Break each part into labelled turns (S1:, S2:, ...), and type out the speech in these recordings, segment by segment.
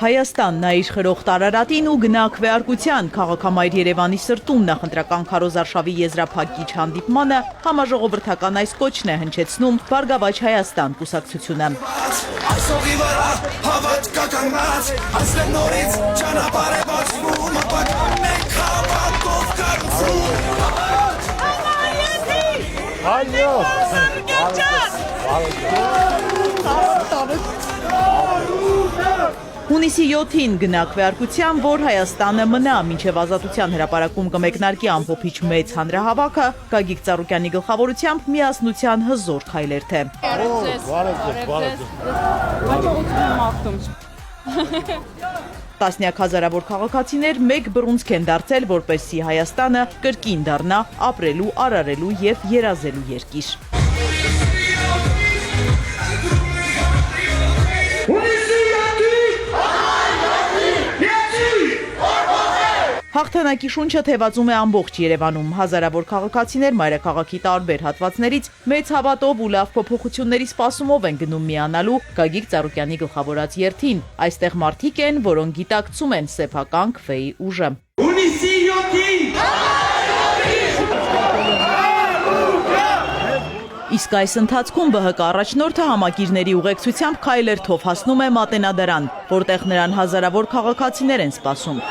S1: Հայաստանն իր խրող տարարատին ու գնա քվեարկության քաղաքամայր Երևանի սրտում նախընտրական Քարոզ Արշավի եզրափակիչ հանդիպմանը համաժողովրդական այս կոչն է հնչեցնում Բարգավաճ Հայաստան կուսակցությունը։ Հունիսի 7-ին գնա քվեարկության, որ Հայաստանը մնա, մինչև ազատության հրապարակում կմեկնարկի ամփոփիչ մեծ հանրահավաքը, Գագիկ Ծառուկյանի գլխավորությամբ միասնության հզոր քայլեր թե։ Տասնյակ հազարավոր քաղաքացիներ մեկ բռունցք են դարձել, որպեսզի Հայաստանը կրկին դառնա ապրելու, արարելու եւ երազելու երկիր։ Հաղթանակի շունչը թևածում է ամբողջ Երևանում, հազարավոր քաղաքացիներ մայրաքաղաքի տարբեր հատվածներից մեծ հավատով ու լավ փոփոխությունների սպասումով են գնում միանալու Գագիկ Ծառուկյանի գլխավորած երթին։ Այստեղ մարդիկ են, որոնք գիտակցում են սեփական քվեի ուժը։
S2: Հունիսի 7-ին!
S1: Իսկ այս ընթացքում ԲՀԿ առաջնորդը համակիրների ուղեկցությամբ քայլերթով հասնում է Մատենադարան, որտեղ նրան հազարավոր քաղաքացիներ են սպասում։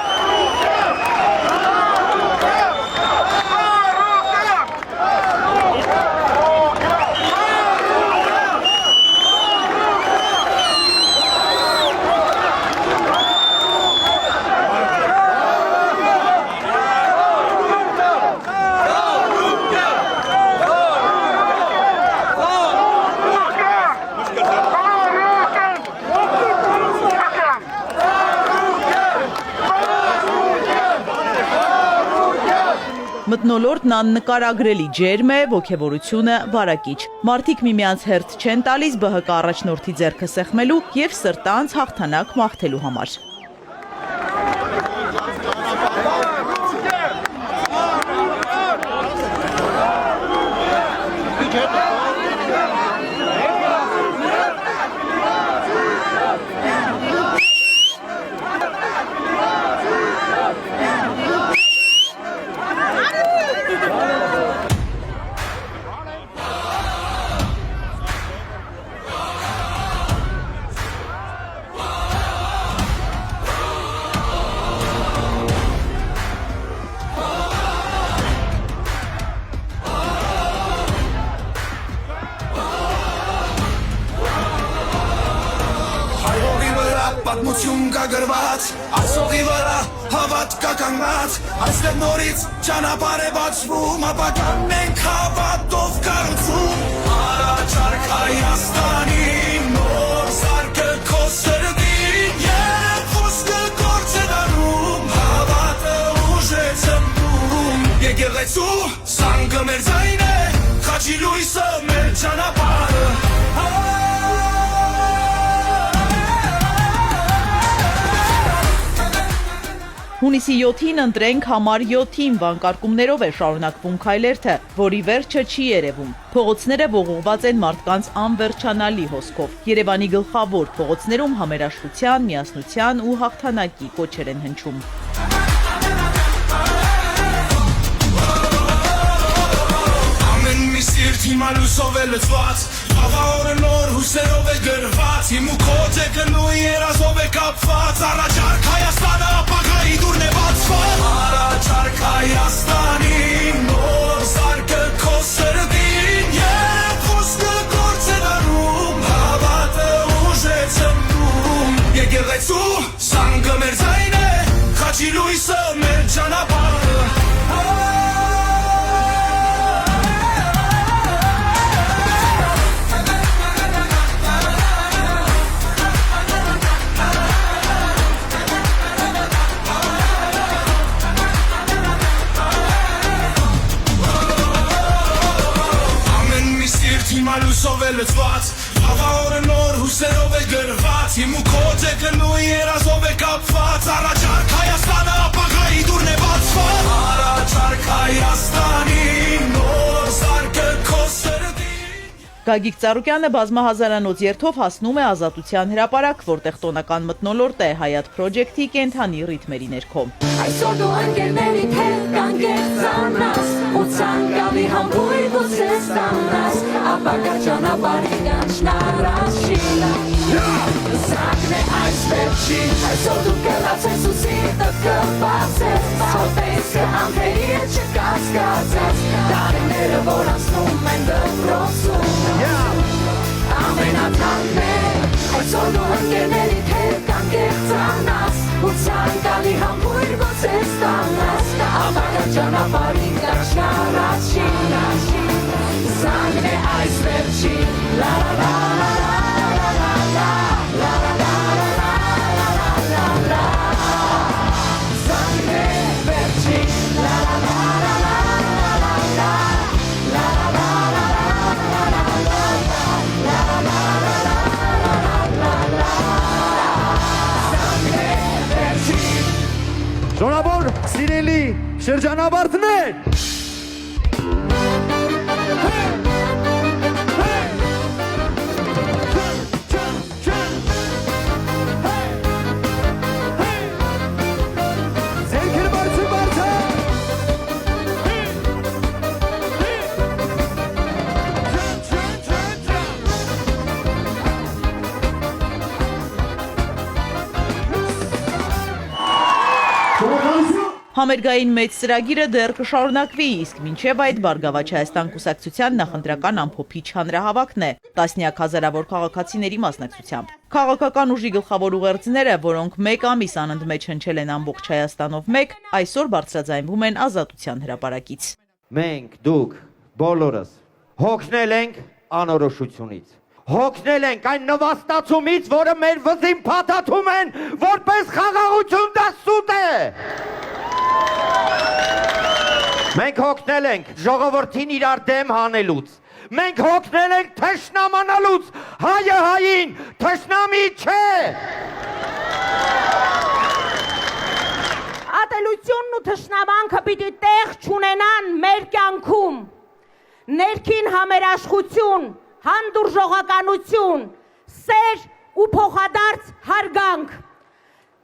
S1: Մթնոլորտն աննկարագրելի ջերմ է, ոգևորությունը վարակիչ։ Մարդիկ միմյանց հերթ չեն տալիս ԲՀԿ առաջնորդի ձեռքը սեղմելու եւ սրտանց հաղթանակ մաղթելու համար։
S2: Պատմություն կա գրված, այսօղի վրա հավատ կա կանգնած, այստեղ նորից ճանապարհ է բացվում, ապագան մենք հավատով կառուցում, առաջարկ Հայաստանի նոր սարքը քո սրտին, և ոսկը գործ է դառնում, հավատը ուժ է ծնվում, եկեղեցու սանգը մեր ձայն է, խաչի լույսը մեր ճանապարհը։
S1: Հունիսի 7-ին ընտրենք համար 7-ին վանկարկումներով է շարունակվում քայլերթը, որի վերջը չի երևում։ Փողոցները ողողված են մարդկանց անվերջանալի հոսքով։ Երևանի գլխավոր փողոցներում համերաշխության, միասնության ու հաղթանակի կոչեր են հնչում։
S2: Ամեն մի սիրտ հիմա լույսով է լցված, Աղաորը նոր հուսերով է գրված, Իմ ու քո ձեքը նույն երազով է կապված, Առաջարկ Հայաստանը ապագայի դուրն է բացված, Առաջարկ Հայաստանի նոր սարքը քո սրտին, և ոսկը գործ է դառնում, հավատը ուժ է ծնվում, եկեղեցու սանգը մեր ձայն է, խաչի լույսը մեր ճանապարհը։ Հիմա լույսով է լցված, Աղաորը նոր հուսերով է գրված, Իմ ու քո ձեքը նույն երազով է կապված, Առաջարկ Հայաստանը ապագայի դուրն է բացված, Առաջարկ Հայաստանի նոր սարքը քո սրտին։
S1: Գագիկ Ծառուկյանը բազմահազարանոց երթով հասնում է Ազատության հրապարակ, որտեղ տոնական մթնոլորտ է Հայաթ Project-ի կենթանի ռիթմերի ներքո։
S3: Այսօր դու ընկերներիդ հետ կանգեցանաս ու ցանկալի համբույր գուցե ստանաս ապակա ճանապարհի կանչնարաշին Սակն է այս վերջին այսօր դու կլացես ու սիրտը կբացես Սոտես կամպերի հետ չկասկածես Տարիները որ անցնում են դպրոցում Ամենաթանն է այսօր դու ընկերներիդ հետ կանգեցանաս ու ցանկալի համբույր գուցե ստանաս ապակա ճանապարհի կանչնարաշին Սակն է այս վերջին la la la
S4: Շնորհավոր սիրելի շրջանավարտներ
S1: Համերգային մեծ ծրագիրը դեռ կշարունակվի, իսկ մինչև այդ Բարգավաճ Հայաստան կուսակցության նախընտրական ամփոփիչ հանրահավաքն է, տասնյակ հազարավոր քաղաքացիների մասնակցությամբ։ Քաղաքական ուժի գլխավոր ուղերձները, որոնք մեկ ամիս անընդմեջ հնչել են ամբողջ Հայաստանով մեկ, այսօր բարձրաձայնվում են Ազատության հրապարակից։
S4: Մենք դուք բոլորս հոգնել ենք անորոշությունից Հոգնել ենք այն նվաստացումից, որը մեր վզին փաթաթում են, որպես խաղաղություն դա սուտ է Մենք հոգնել ենք ժողովրդին իրար դեմ հանելուց Մենք հոգնել ենք թշնամանալուց Հայը հային թշնամի չէ
S5: Ատելությունն ու թշնամանքը պիտի տեղ չունենան մեր կյանքում Ներքին համերաշխություն հանդուրժողականություն, սեր ու փոխադարձ հարգանք։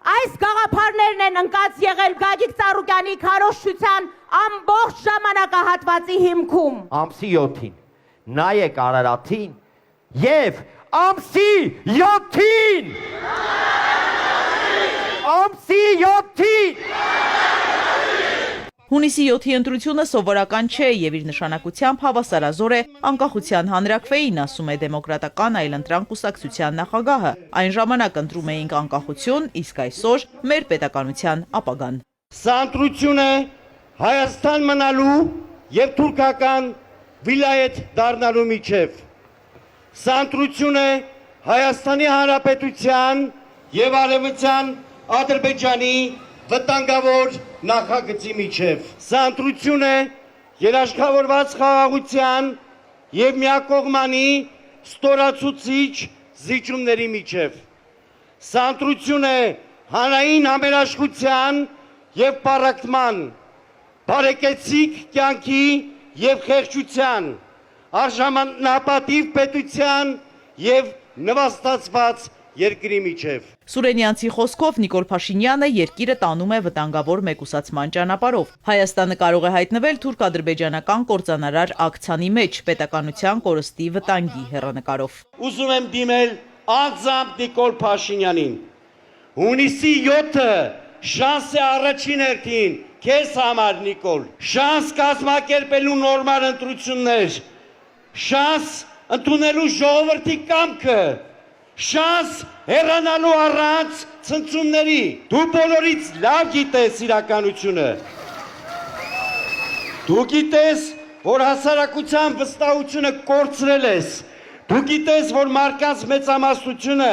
S5: Այս գաղափարներն են ընկած եղել Գագիկ Ծառուկյանի քարոզչության ամբողջ ժամանակահատվածի հիմքում։
S4: Ամսի 7-ին նայեք Արարատին եւ ամսի 7-ին Ամսի 7-ին
S1: Հունիսի 7-ի ընտրությունը սովորական չէ եւ իր նշանակությամբ հավասարազոր է անկախության հանրաքվեին, ասում է դեմոկրատական այլընտրանք կուսակցության նախագահը։ Այն ժամանակ ընտրում էինք անկախություն, իսկ այսօր մեր պետականության ապագան։
S6: Սա ընտրություն է Հայաստան մնալու եւ թուրքական վիլայետ դառնալու միջև։ Սա ընտրություն է Հայաստանի Հանրապետության եւ Արևմտյան Ադրբեջանի վտանգավոր նախագծի միջև։ Սա ընտրություն է երաշխավորված խաղաղության եւ միակողմանի ստորացուցիչ զիջումների միջև։ Սա ընտրություն է հանրային համերաշխության եւ պառակտման, բարեկեցիկ կյանքի եւ խեղճության, արժանապատիվ պետության եւ նվաստացված երկրի միջև։
S1: Սուրենյանցի խոսքով Նիկոլ Փաշինյանը երկիրը տանում է վտանգավոր մեկուսացման ճանապարհով։ Հայաստանը կարող է հայտնվել թուրք-ադրբեջանական կործանարար ակցիայի մեջ պետականության կորստի վտանգի հեռանկարով։
S6: Ուզում եմ դիմել անձամբ Նիկոլ Փաշինյանին։ Հունիսի 7-ը շանս է առաջին հերթին քեզ համար Նիկոլ։ Շանս կազմակերպելու նորմալ ընտրություններ։ Շանս ընդունելու ժողովրդի կամքը։ Շանս հեռանալու առանց ցնցումների։ Դու բոլորից լավ գիտես իրականությունը։ Դու գիտես, որ հասարակության վստահությունը կորցրել ես։ Դու գիտես, որ մարդկանց մեծամասնությունը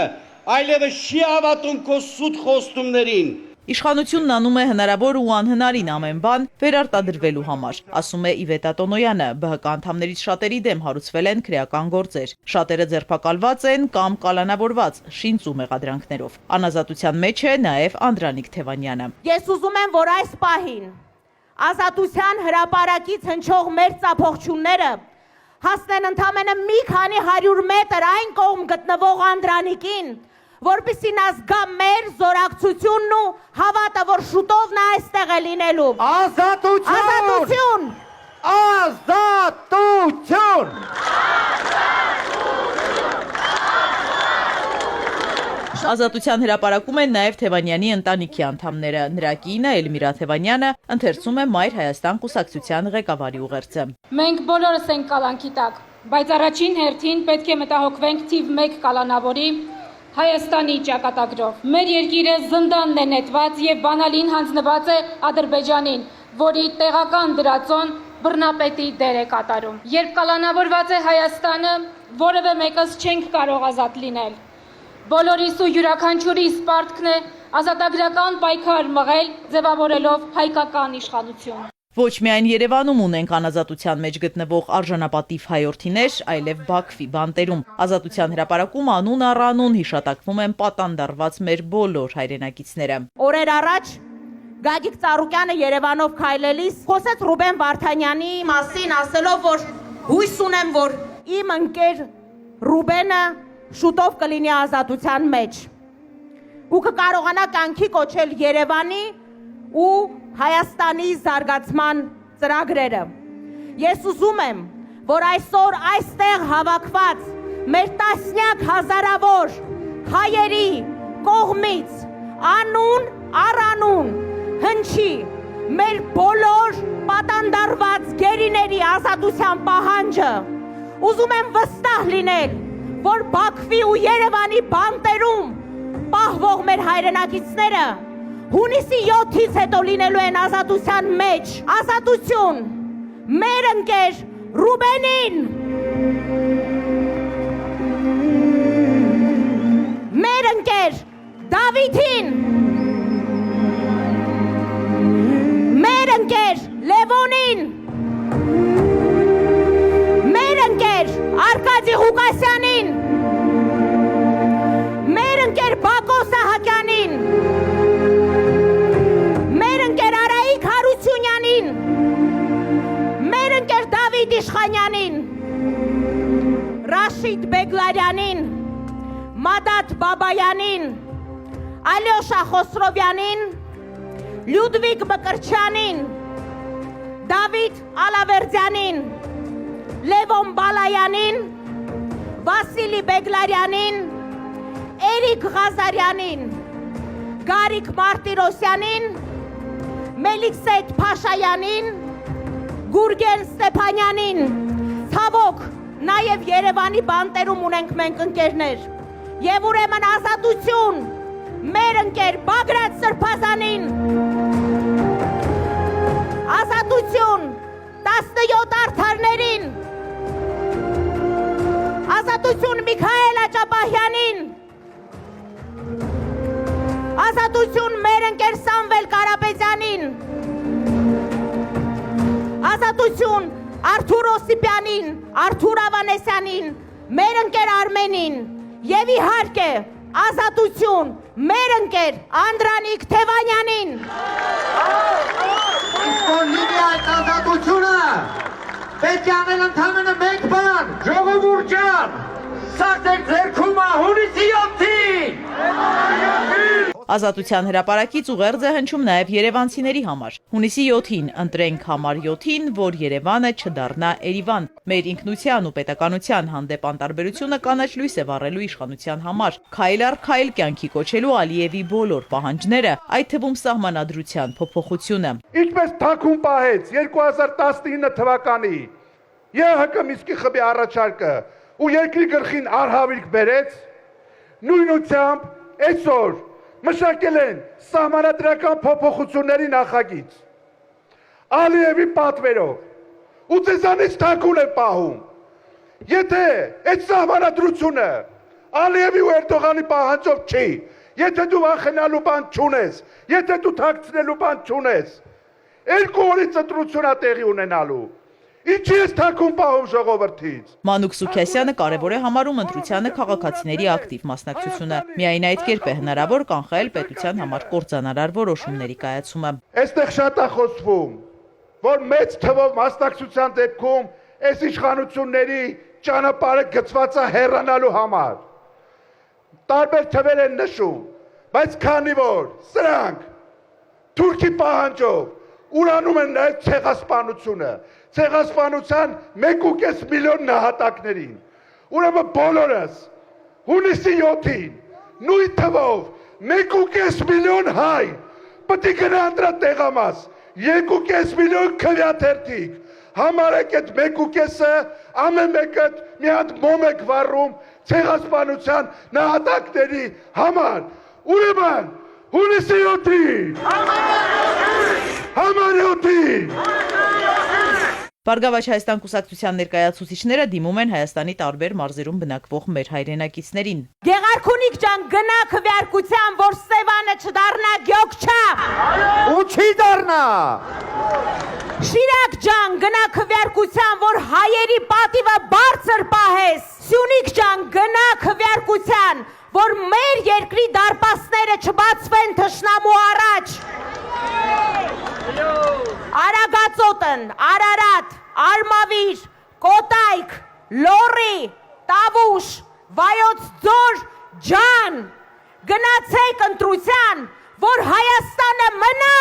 S6: այլևս չի հավատում քո սուտ խոստումներին։
S1: Իշխանությունն անում է հնարավոր ու անհնարին ամեն բան վերարտադրվելու համար, ասում է Իվետա Տոնոյանը, ԲՀԿ անդամներից շատերի դեմ հարուցվել են քրեական գործեր։ Շատերը ձերբակալված են կամ կալանավորված շինծ ու մեղադրանքներով։ Անազատության մեջ է նաև Անդրանիկ Թևանյանը։
S5: Ես ուզում եմ, որ այս պահին Ազատության հրապարակից հնչող մեր ծափողջունները հասնեն ընդամենը մի քանի 100 մետր այն կողմ գտնվող Անդրանիկին, որպեսզի նա զգա մեր զորակցությունն ու հավատը, որ շուտով նա այստեղ է լինելու։
S4: Ազատություն!
S5: Ազատություն!
S1: Ազատության հրապարակում են նաև Թևանյանի ընտանիքի անդամները։ Նրա կինը Էլմիրա Թևանյանը ընթերցում է Մայր Հայաստան կուսակցության ղեկավարի ուղերձը։
S7: Մենք բոլորս ենք կալանքի տակ, բայց առաջին հերթին պետք է մտահոգվենք թիվ 1 կալանավորի Հայաստանի ճակատագրով։ Մեր երկիրը զնդանն է նետված եւ բանալին հանձնված է Ադրբեջանին, որի տեղական դրածոն բռնապետի դեր է կատարում։ Երբ կալանավորված է Հայաստանը, որևէ մեկս չենք կարող ազատ լինել։ Բոլորիս ու յուրաքանչյուրիս պարտքն է ազատագրական պայքար մղել, ձևավորելով հայկական իշխանություն։
S1: Ոչ միայն Երևանում ունենք անազատության մեջ գտնվող արժանապատիվ հայորդիներ, այլև Բաքվի բանտերում։ Ազատության հրապարակում անուն առ անուն հիշատակվում են պատանդարված մեր բոլոր հայրենակիցները։
S5: Օրեր առաջ Գագիկ Ծառուկյանը Երևանով քայլելիս խոսեց Ռուբեն Վարդանյանի մասին, ասելով, որ հույս ունեմ, որ իմ ընկեր Ռուբենը շուտով կլինի ազատության մեջ ու կկարողանա կյանքի կոչել Երևանի ու Հայաստանի զարգացման ծրագրերը։ Ես ուզում եմ, որ այսօր այստեղ հավաքված մեր տասնյակ հազարավոր հայերի կողմից անուն առ անուն հնչի մեր բոլոր պատանդարված գերիների ազատության պահանջը։ Ուզում եմ վստահ լինել, որ Բաքվի ու Երևանի բանտերում պահվող մեր հայրենակիցները հունիսի 7-ից հետո լինելու են ազատության մեջ։ Ազատություն մեր ընկեր Ռուբենին, մեր ընկեր Դավիթին, մեր ընկեր Լևոնին, մեր ընկեր Արկադի Ղուկասյանին, մեր ընկեր Բակո Սահակյանին, մեր ընկեր Արայիկ Հարությունյանին, մեր ընկեր Դավիթ Իշխանյանին, Ռաշիդ Բեգլարյանին, Մադատ Բաբայանին, Ալյոշա Խոսրովյանին, Լյուդվիգ Մկրչյանին, Դավիթ Ալավերդյանին, Լևոն Բալայանին, Վասիլի Բեգլարյանին, Էրիկ Ղազարյանին, Գարիկ Մարտիրոսյանին, Մելիքսեթ Փաշայանին, Գուրգեն Ստեփանյանին, ցավոք, նաև Երևանի բանտերում ունենք մենք ընկերներ, եւ ուրեմն ազատություն մեր ընկեր Բագրատ Սրբազանին, ազատություն 17 արդարներին, ազատություն Միքայել Աճապահյանին, ազատություն մեր ընկեր Սամվել Կարապետյանին, ազատություն Արթուր Օսիպյանին, Արթուր Ավանեսյանին, մեր ընկեր Արմենին եւ իհարկե ազատություն մեր ընկեր Անդրանիկ Թևանյանին։
S4: Իսկ որ լինի այդ ազատությունը, պետք է անել ընդամենը մեկ բան, ժողովուրդ ջան, սա ձեր ձեռքում է հունիսի 7-ին։
S1: Ազատության հրապարակից ուղերձ է հնչում նաև երևանցիների համար։ Հունիսի 7-ին ընտրենք համար 7-ին, որ Երևանը չդառնա Էրիվան։ Մեր ինքնության ու պետականության հանդեպ անտարբերությունը կանաչ լույս է վառելու իշխանության համար։ Քայլ առ քայլ կյանքի կոչելու Ալիևի բոլոր պահանջները, այդ թվում սահմանադրության փոփոխությունը։
S8: Ինչպես թաքուն պահեց 2019 թվականի ԵՀԿ Միսկի խմբի առաջարկը ու երկրի գլխին արհավիրք բերեց, նույնությամբ այսօր մշակել են սահմանադրական փոփոխությունների նախագիծ Ալիևի պատվերով ու ձեզանից թաքուն է պահում։ Եթե այդ սահմանադրությունը Ալիևի ու Էրդողանի պահանջով չի, եթե դու վախենալու բան չունես, եթե դու թաքցնելու բան չունես, 2 օրից ընտրություն է տեղի ունենալու։ Ինչի ես թաքուն պահում ժողովրդից։
S1: Մանուկ Սուքյասյանը կարևոր է համարում ընտրությանը քաղաքացիների ակտիվ մասնակցությունը։ Միայն այդ կերպ է հնարավոր կանխել պետության համար կործանարար որոշումների կայացումը։
S8: Այստեղ շատ է խոսվում, որ մեծ թվով մասնակցության դեպքում այս իշխանությունների ճանապարհը գծված է հեռանալու համար։ Տարբեր թվեր են նշում, բայց քանի որ սրանք Թուրքի պահանջով ուրանում են նաև ցեղասպանությունը, ցեղասպանության 1.5 միլիոն նահատակներին։ Ուրեմն բոլորս հունիսի 7-ին նույն թվով 1.5 միլիոն հայ պետք է գնա անդրատեղամաս, 2.5 միլիոն քվեաթերթիկ, համարեք այդ 1.5-ը ամեն մեկը մի հատ մոմ եք վառում ցեղասպանության նահատակների համար։ Ուրեմն հունիսի 7-ին համար 7-ին
S1: Բարգավաճ Հայաստան կուսակցության ներկայացուցիչները դիմում են Հայաստանի տարբեր մարզերում բնակվող մեր հայրենակիցներին։
S5: Գեղարքունիք ջան, գնա քվեարկության, որ Սևանը չդառնա գյոքչա։
S4: Ու չի դառնա։
S5: Շիրակ ջան, գնա քվեարկության, որ հայերի պատիվը բարձր պահես։ Սյունիք ջան, գնա քվեարկության, որ մեր երկրի դարպասները չբացվեն թշնամու առաջ։ Արագածոտն, Արարատ, Արմավիր, Կոտայք, Լոռի, Տավուշ, Վայոց ձոր ջան, գնացեք ընտրության, որ Հայաստանը մնա։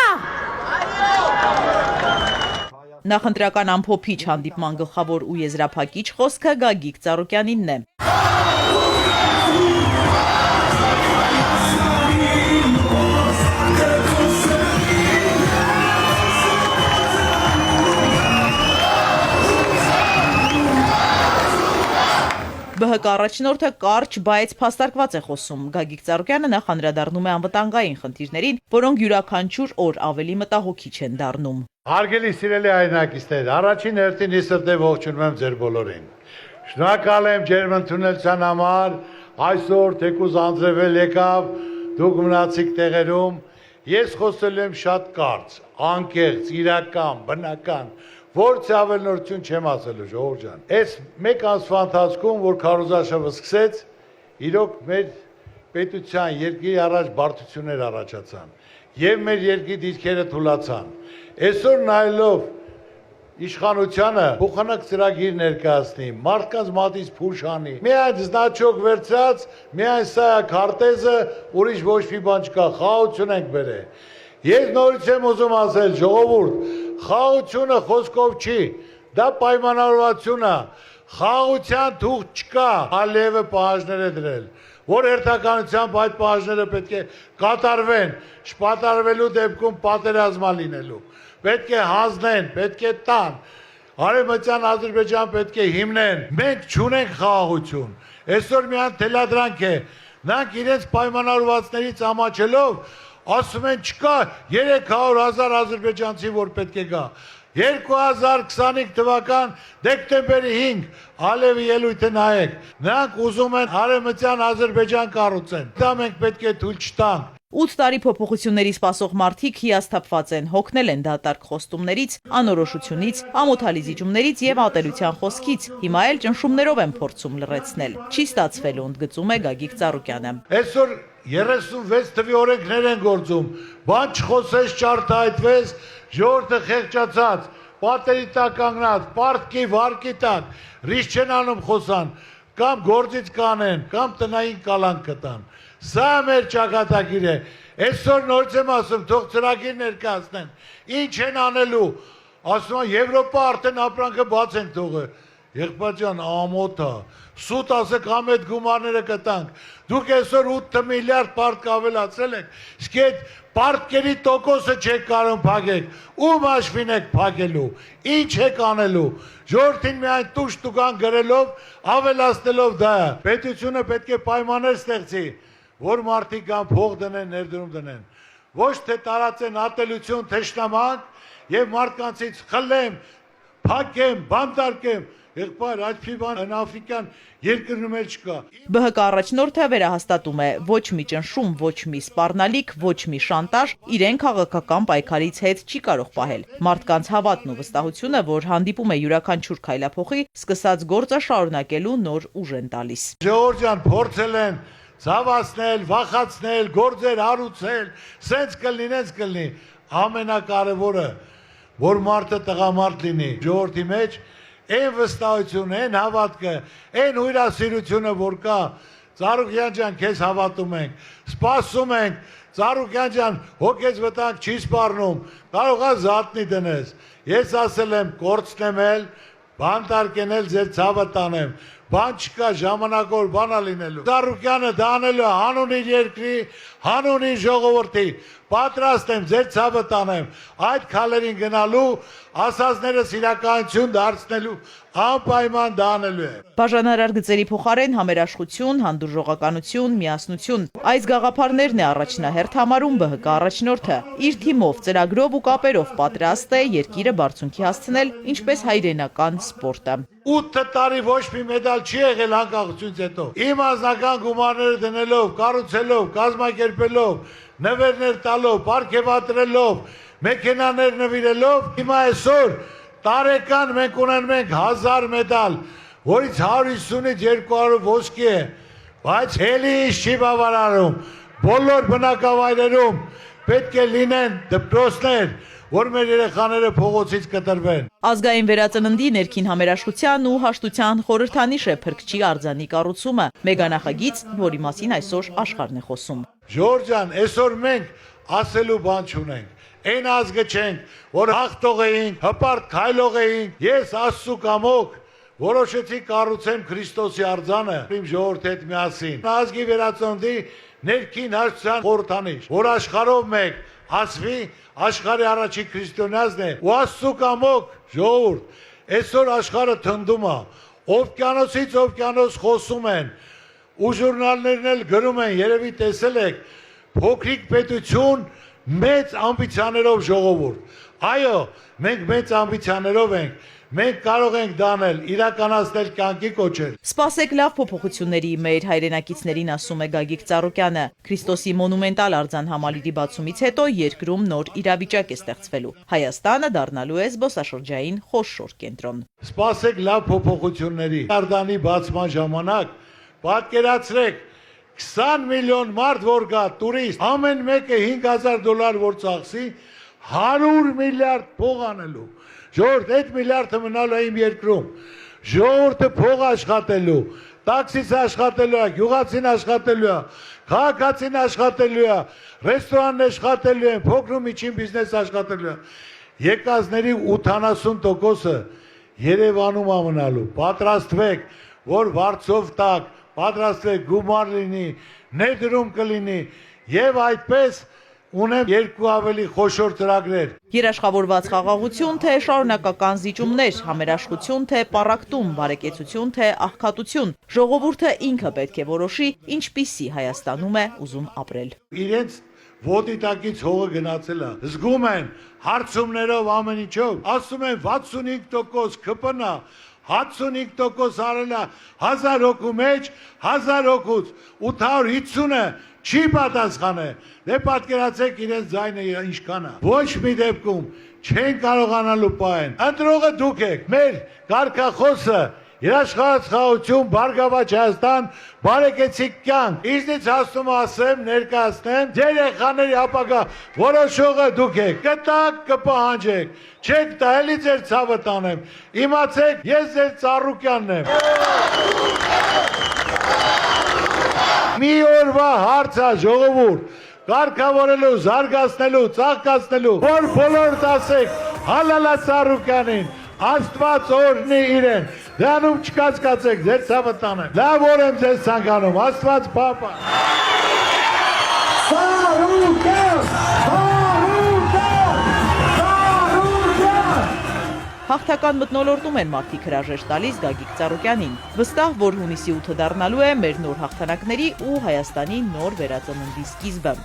S1: Նախընտրական ամփոփիչ հանդիպման գլխավոր ու եզրափակիչ խոսքը Գագիկ Ծառուկյանինն է։ ԲՀԿ առաջնորդը կարճ, բայց փաստարկված է խոսում։ Գագիկ Ծառուկյանը նախ անդրադառնում է անվտանգային խնդիրներին, որոնք յուրաքանչյուր օր ավելի մտահոգիչ են դառնում։
S9: Հարգելի սիրելի հայրենակիցներ, առաջին հերթին սրտե ողջունում եմ ձեր բոլորին։ Շնորհակալ եմ ջերմ ընդունելության համար, այսօր թեկուզ անձրևել եկավ, դուք մնացիք տեղերում։ Ես խոսելու եմ շատ կարճ, անկեղծ, իրական, բնական, որ ցավելնորություն չեմ ասելու, ժողովուրդ ջան։ Այս մեկ ամսվա ընթացքում, որ քարոզաշավը սկսեց, իրոք մեր պետության երկրի առաջ բարդություններ առաջացան, եւ մեր երկրի դիրքերը թուլացան։ Այսօր նայելով իշխանությանը փոխանակ ծրագիր ներկայացնի, մարդկանց մատից փուշ անի, միայն զնաչոք վերցրած, միայն սա է քարտեզը, ուրիշ ոչ մի բան չկա, խաղաղություն ենք բերել։ Ես նորից եմ ուզում ասել, ժողովուրդ, խաղաղությունը խոսքով չի, դա պայմանավորվածություն է, խաղաղության թուղթ չկա, Ալիևը պահանջներ է դրել, որ հերթականությամբ այդ պահանջները պետք է կատարվեն, չպատարվելու դեպքում պատերազմա լինելու, պետք է հանձնեն, պետք է տան, Արևմտյան Ադրբեջան պետք է հիմնեն, մենք չունենք խաղաղություն, այսօր միայն թելադրանք է, նրանք իրենց պայմանավորվածներից ամաչելով ասում են չկա 300,000 ադրբեջանցի, որ պետք է գա։ 2025 թվական դեկտեմբերի 5 Ալիևի ելույթը նայեք։ Նրանք ուզում են Արևմտյան Ադրբեջան կառուցեն։ Դա մենք պետք է թույլ չտանք։
S1: 8 տարի փոփոխությունների սպասող մարդիկ հիասթափված են, հոգնել են դատարկ խոստումներից, անորոշությունից, ամոթալի զիջումներից եւ ատելության խոսքից։ Հիմա էլ ճնշումներով են փորձում լռեցնել։ Չի ստացվելու, ընդգծում է Գագիկ Ծառուկյանը։
S9: Այսօր 36 թվի օրենքներ են գործում, բան չխոսես, չարտահայտվես, ժողովուրդը խեղճացած, պատերի տակ կանգնած, պարտքի, վարկի տակ, ռիսկ չեն անում խոսան, կամ գործից կանեն, կամ տնային կալանք կտան։ Սա մեր ճակատագիր է։ Այսօր նորից եմ ասում, թող ծրագիր ներկայացնեն։ Ինչ են անելու։ Ասում են Եվրոպա արդեն ապրանքը բաց են թողը։ Եղբայր ջան, ամոթ է։ Սուտ ասեք համ այդ գումարները կտանք։ Դուք այսօր 8 միլիարդ պարտք ավելացրել եք։ Իսկ այդ պարտքերի տոկոսը չեք կարող փակեք։ Ում հաշվին եք փակելու։ Ինչ եք անելու։ Ժողովրդին միայն տուշ տուգան գրելով, ավելացնելով դա։ Պետությունը պետք է պայմաններ ստեղծի, որ մարդիկ կան փող դնեն, ներդրում դնեն։ Ոչ թե տարածեն ատելություն, թշնամանք եւ մարդկանցից խլեմ, փակեմ, բանտարկեմ։ Եղբայր, այդպիսի բան հնաֆրիկյան երկրում էլ չկա։
S1: ԲՀԿ առաջնորդը վերահաստատում է, ոչ մի ճնշում, ոչ մի սպառնալիք, ոչ մի շանտաժ իրեն քաղաքական պայքարից հետ չի կարող պահել։ Մարդկանց հավատն ու վստահությունը, որ հանդիպում է յուրաքանչյուր քայլափոխի, սկսած գործը շարունակելու նոր ուժ են տալիս։
S9: Ժողովուրդ ջան, փորձել են ցավացնել, վախացնել, գործեր հարուցել, սենց կլինի, ամենակարևորը, որ մարդը տղամարդ լինի, ժողովրդի մեջ Այն վստահությունը, այն հավատքը, այն հյուրասիրությունը, որ կա, Ծառուկյան ջան, քեզ հավատում ենք, սպասում ենք, Ծառուկյան ջան, հոգեզ վտանգ չի սպառնում, կարող է զատնի դնես։ Ես ասել եմ, կորցնեմ էլ, բան տարկենել ձեր ցավը տանեմ, բան չկա, ժամանակավոր բան է լինելու։ Ծառուկյանը դա անելու է հանուն իր երկրի, հանուն իր ժողովրդի, պատրաստ եմ ձեր ցավը տանեմ, այդ քալերին գնալու, ասածներս իրականություն դարձնելու, անպայման դա անելու է։
S1: Բաժանարար գծերի փոխարեն համերաշխություն, հանդուրժողականություն, միասնություն։ Այս գաղափարներն է առաջնահերթ համարում ԲՀԿ առաջնորդը։ Իր թիմով, ծրագրով ու կապերով պատրաստ է երկիրը բարձունքի հասցնել, ինչպես հայրենական սպորտը։
S9: 8 տարի ոչ մի մեդալ չի եղել անկախությունից հետո։ Իմ անձնական գումարները դնելով, կառուցելով, կազմակերպելով, նվերներ տալով, պարգևատրելով, մեքենաներ նվիրելով, հիմա այսօր տարեկան մենք ունենում ենք 1000 մեդալ, որից 150-ից 200 ոսկի է, բայց ելի ինչ չի բավարարում։ Բոլոր բնակավայրերում պետք է լինեն դպրոցներ, որ մեր երեխաները փողոցից կտրվեն։
S1: Ազգային վերածննդի ներքին համերաշխության ու հաշտության խորհրդանիշ է Փրկչի արձանի կառուցումը, մեգանախագիծ, որի մասին այսօր աշխարհն է խոսում։
S9: Ժորժ ջան, այսօր մենք ասելու բան չունենք։ Այն ազգը չենք, որ հաղթող էինք, հպարտ քայլող էինք։ Ես Աստծու կամոք որոշեցի կառուցեմ Քրիստոսի արձանը իմ ժողովրդի հետ միասին։ Ազգի վերածննդի ներքին հաշտության խորհրդանիշ, որ աշխարհով մեկ ասվի, աշխարհի առաջին քրիստոնյանն է, ու Աստծու կամոք ժողովուրդ, այսօր աշխարհը թնդում է, օվկիանոսից օվկիանոս խոսում են, ու ժուրնալներն էլ գրում են, երևի տեսել եք, փոքրիկ պետություն, մեծ ամբիցիաներով ժողովուրդ։ Այո, մենք մեծ ամբիցիաներով ենք, մենք կարող ենք դանել, իրականացնել, կյանքի կոչել։
S1: Սպասեք լավ փոփոխությունների մեր հայրենակիցներին, ասում է Գագիկ Ծառուկյանը։ Քրիստոսի մոնումենտալ արձան համալիրի բացումից հետո երկրում նոր իրավիճակ է ստեղծվելու։ Հայաստանը դառնալու է զբոսաշրջային խոշոր կենտրոն։
S9: Սպասեք լավ փոփոխությունների։ Արձանի բացման ժամանակ պատկերացրեք 20 միլիոն մարդ որ գա, տուրիստ, ամեն մեկը $5000 որ ծախսի, 100 միլիարդ փող անելու։ Ժողովուրդ, այդ միլիարդը մնալու է իմ երկրում։ Ժողովուրդը փող աշխատելու, տաքսիս աշխատելու է, գյուղացին աշխատելու է, քաղաքացին աշխատելու է, ռեստորանն աշխատելու է, փոքր ու միջին բիզնես աշխատելու է։ Եկածների 80%-ը Երևանում է մնալու։ Պատրաստվեք, որ վարձով տակ, պատրաստվեք գումար լինի, ներդրում կլինի եւ այդպես ունեմ երկու ավելի խոշոր ծրագրեր։
S1: Երաշխավորված խաղաղություն, թե շարունակական զիջումներ, համերաշխություն, թե պառակտում, բարեկեցություն, թե աղքատություն։ Ժողովուրդը ինքը պետք է որոշի, ինչպիսի Հայաստանում է ուզում ապրել։
S9: Իրենց ոտի տակից հողը գնացել է։ Զգում են հարցումներով ամեն ինչով, ասում են 65% ԿՊՆ, 65% արել է 1000 հոգու մեջ, 1000 հոգուց 850-ը չի պատասխանել։ Դե պատկերացեք իրենց ձայնը ինչքան է։ Ոչ մի դեպքում չեն կարողանալու պահեն։ Ընտրողը դուք եք, մեր կարգախոսը երաշխարած խաղաղություն, Բարգավաճ Հայաստան, բարեկեցիկ կյանք։ Ինձնից հասնում ասեմ, ներկայացնեմ, ձեր երեխաների ապագա որոշողը դուք եք։ Կտակ, կպահանջեք, չեք տա, էլի ձեր ցավը տանեմ։ Իմացեք, ես ձեր Ծառուկյանն եմ։ Մի օրվա հարց է, ժողովուրդ, կարգավորելու, զարգացնելու, ծաղկացնելու, որ բոլոր դասեք հալալա Ծառուկյանին, Աստված օրհնի իրեն, դրանում չկասկածեք, ձեր ցավը տանեմ։ Լավ օր եմ ձեզ ցանկանում, Աստված պապա։ Ծառուկյան, Ծառուկյան, Ծառուկյան։
S1: Հաղթական մթնոլորտում են մարդիկ հրաժեշտ տալիս Գագիկ Ծառուկյանին։ Վստահ, որ հունիսի 8-ը դառնալու է մեր նոր հաղթանակների ու Հայաստանի նոր վերածննդի սկիզբը։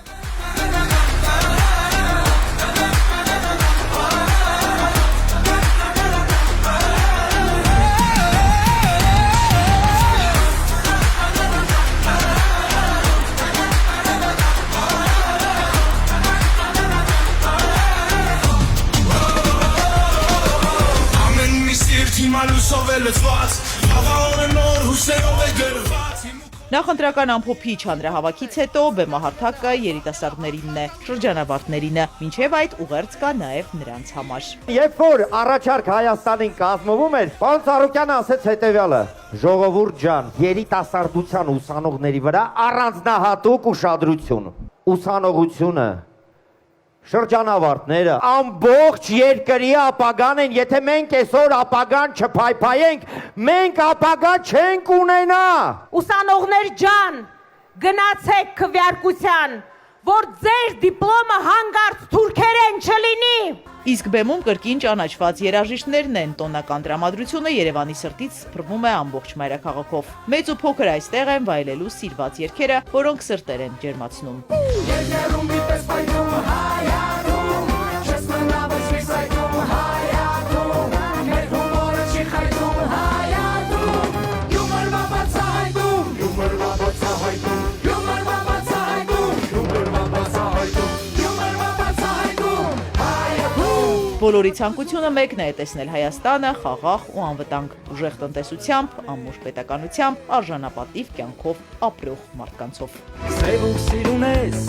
S2: Հիմա լուսով է լծված, խաղաղորը նոր հուսերով է գրված
S1: Նախընտրական ամփոփիչ հանրահավաքից հետո բեմահարթակը երիտասարդներինն է, շրջանավարտներինը, մինչև այդ ուղերձ կա նաև նրանց համար։
S4: Երբ որ առաջարկ Հայաստանին կազմվում էր, պարոն Ծառուկյանը ասեց հետևյալը. ժողովուրդ ջան, երիտասարդության ուսանողների վրա առանձնահատուկ ուշադրություն, ուսանողությունը, շրջանավարտները, ամբողջ երկրի ապագան են, եթե մենք այսօր ապագան չփայփայենք, մենք ապագա չենք ունենա։
S5: Ուսանողներ ջան, գնացեք քվեարկության, որ ձեր դիպլոմը հանգարց թուրքերեն չլինի։
S1: Իսկ բեմում կրկին ճանաչված երաժիշտներն են, տոնական տրամադրությունը Երևանի սրտից սփռվում է ամբողջ մայրաքաղաքով։ Մեծ ու փոքր այստեղ են վայելելու սիրված երգերը, որոնք սրտեր են ջերմացնում։
S2: Երկերում մի պես պայնում հայանում Չես մնավս մի սայթում հայանում Մեր հումորը չի խայթում հայանում Յումորվա բացահայտում Յումորվա բացահայտում Յումորվա բացահայտում Յումորվա բացահայտում Յումորվա բացահայտում հայանում
S1: Բոլորի ցանկությունը մեկն է տեսնել Հայաստանը խաղաղ ու անվտանգ, ուժեղ տնտեսությամբ, ամուր պետականությամբ, արժանապատիվ կյանքով ապրող մարդկանցով։
S2: Սև ու սիրուն ես,